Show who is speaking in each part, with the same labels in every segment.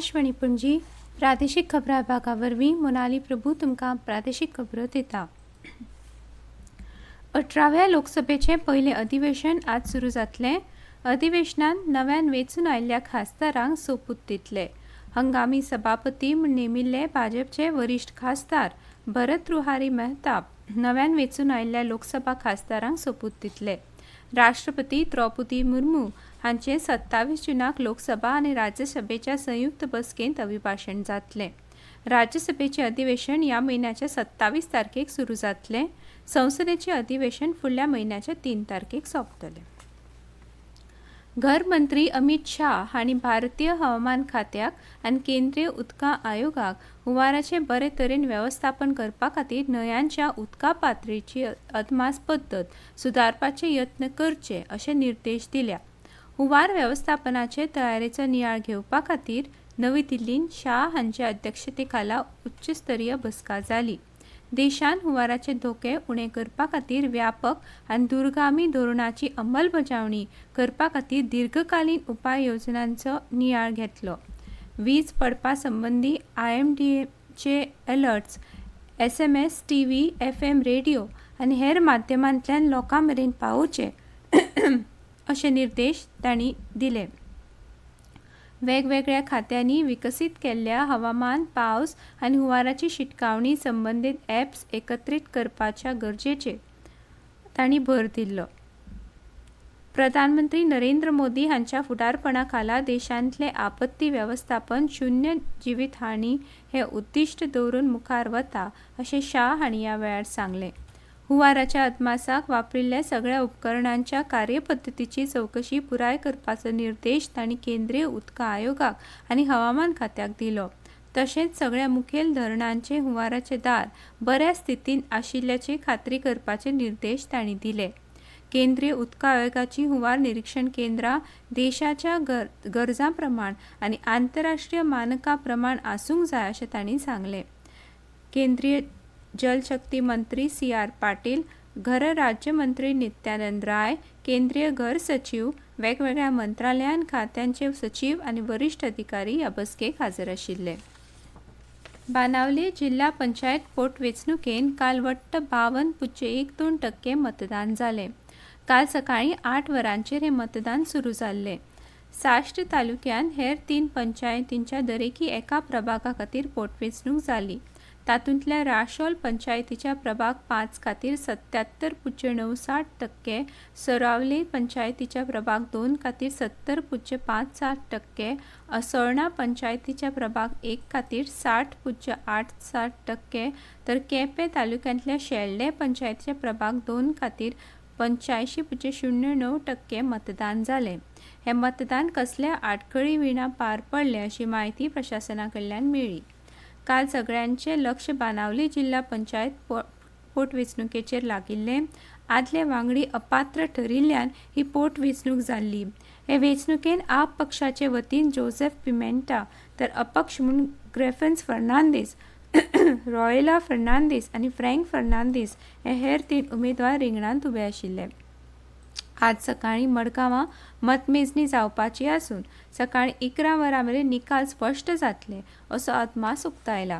Speaker 1: आकाशवाणी पणजी प्रादेशीक खबरां विभागा वरवीं मोनाली प्रभू तुमकां प्रादेशीक खबरो दिता। 18व्या लोकसभेचे पहिले अधिवेशन आज सुरू जातलें। अधिवेशनात नव्यान वेंचून आयिल्ल्या खासदारांक सोपूत दितले। हंगामी सभापती म्हूण नेमिल्ले भाजपचे वरिश्ठ खासदार भरतृहारी मेहताब नव्यान वेंचून आयिल्ल्या लोकसभा खासदारांक सोपूत दितले। राष्ट्रपती द्रौपदी मुर्मू हांचे 27 जूनाक लोकसभा आनी राज्यसभेच्या संयुक्त बसकेंत अभिभाशण जातलें। राज्यसभेचे अधिवेशन ह्या म्हयन्याच्या 27 तारखेक सुरू जातलें। संसदेचे अधिवेशन फुडल्या म्हयन्याच्या 3 तारखेक सोंपतलें। घर मंत्री अमित शाह हांणी भारतीय हवामान खात्याक आनी केंद्रीय उदका आयोगाक हुंवाराचें बरे तरेन वेवस्थापन करपा खातीर न्हंयांच्या उदका पातळीची अदमास पद्दत सुदारपाचे यत्न करचे अशे निर्देश दिल्या। हुंवार वेवस्थापनाचे तयारेचो नियाळ घेवपा खातीर नवी दिल्लींत शाह हांच्या अध्यक्षतेखाला उच्चस्तरीय बसका जाली। देशांत हुंवाराचे धोके उणे करपा खातीर व्यापक आनी दुरगामी धोरणाची अंमलबजावणी करपा खातीर दीर्घकालीन उपाय येवजण्यांचो नियाळ घेतलो। वीज पडपा संबंधी IMDचे alerts SMS, TV, FM radio आनी हेर माध्यमांतल्यान लोकां मेरेन पावोवचे अशे निर्देश तांणी दिले। वेगवेगळ्या खात्यांनी विकसीत केल्ल्या हवामान, पावस आनी हुंवाराची शिटकावणी संबंदीत ॲप्स एकत्रीत करपाच्या गरजेचेर तांणी भर दिल्लो। प्रधानमंत्री नरेंद्र मोदी हांच्या फुडारपणा खाला देशांतले आपत्ती वेवस्थापन शून्य जिवीतहानी हे उद्दिश्ट दवरून मुखार वता अशें शाह हांणी ह्या वेळार सांगलें। हुंवाराच्या अदमासाक वापरिल्ल्या सगळ्या उपकरणांच्या कार्यपद्दतीची चवकशी पुराय करपाचो निर्देश तांणी केंद्रीय उदका आयोगाक आनी हवामान खात्याक दिलो। तशेंच सगळ्या मुखेल धरणांचे हुंवाराचे दार बऱ्या स्थितीन आशिल्ल्याची खात्री करपाचे निर्देश तांणी दिले। केंद्रीय उदका आयोगाची हुंवार निरीक्षण केंद्रां देशाच्या गरजां प्रमाण आनी आंतरराष्ट्रीय मानकां प्रमाण आसूंक जाय अशें तांणी सांगलें। केंद्रीय जलशक्ती मंत्री CR पाटील, घर राज्य मंत्री नित्यानंद राय, केंद्रीय घर सचिव, वेगवेगळ्या मंत्रालयां खात्यांचे सचिव आनी वरिश्ठ अधिकारी ह्या बसकेक हाजीर आशिल्ले। बाणावले जिल्हा पंचायत पोटवेंचणुकेन काल वट्ट 52.12% मतदान जालें। काल सकाळीं 8 वरांचेर हे मतदान सुरू जाल्लें। साश्ट तालुक्यांत हेर 3 पंचायतींच्या दरेकी एका प्रभागा खातीर पोटवेंचणूक जाली। तातूंतल्या राशोल पंचायतीच्या प्रभाग 5 खातीर 77.97%, सरावले पंचायतीच्या प्रभाग 2 खातीर 70.57%, असोळणा पंचायतीच्या प्रभाग 1 खातीर 60.87%, तर केपें तालुक्यांतल्या शेळडे पंचायतीच्या प्रभाग 2 खातीर 85.09% मतदान जालें। हे मतदान कसल्या आडखळी विना पार पडलें अशी माहिती प्रशासना कडल्यान मेळ्ळी। काल सगळ्यांचे लक्ष बाणावली जिल्हा पंचायत पोटवेंचणुकेचेर लागिल्लें। आदले वांगडी अपात्र ठरिल्ल्यान ही पोटवेंचणूक जाल्ली। हे वेंचणुकेन आप पक्षाचे वतीन जोसेफ पिमेंटा तर अपक्ष म्हूण ग्रेफेन्स फर्नांदीस, रॉयला फर्नांदीस आनी फ्रँक फर्नांदीस हे हेर 3 उमेदवार रिंगणांत उबे आशिल्ले। आज सकाळीं मडगांवां मतमेजणी जावपाची आसून सकाळीं 11 वरां मेरेन निकाल स्पश्ट जातले असो अदमास उक्तायला।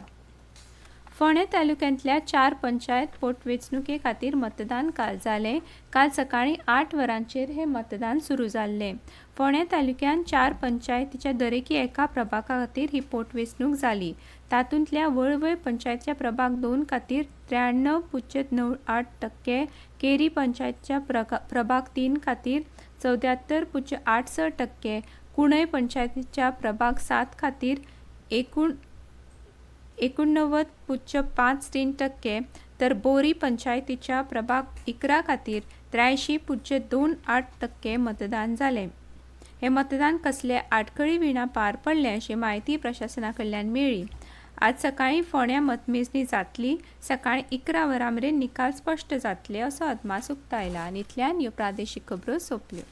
Speaker 1: फोंडें तालुक्यांतल्या 4 पंचायत पोटवेंचणुके खातीर मतदान काल जालें। काल सकाळीं 8 वरांचेर हे मतदान सुरू जाल्लें। फोंडें तालुक्यांत 4 पंचायतीच्या दरेकी एका प्रभागा खातीर ही पोटवेंचणूक जाली। तातूंतल्या वळवय पंचायतीच्या प्रभाग 2 खातीर 93.98%, केरी पंचायतीच्या प्रभाग 3 खातीर 74.86%, कुणय पंचायतीच्या प्रभाग 7 खातीर 89.53%, तर बोरी पंचायतीच्या प्रभाग 11 खातीर 83.28% मतदान जालें। हे मतदान कसले आडखळी विना पार पडलें अशी माहिती प्रशासना कडल्यान मेळ्ळी। आज सकाळीं फोंड्यां मतमेजणी जातली। सकाळीं 11 वरां मेरेन निकाल स्पश्ट जातले असो अदमास उक्तायला। आनी इतल्यान ह्यो प्रादेशीक खबरो सोंपल्यो।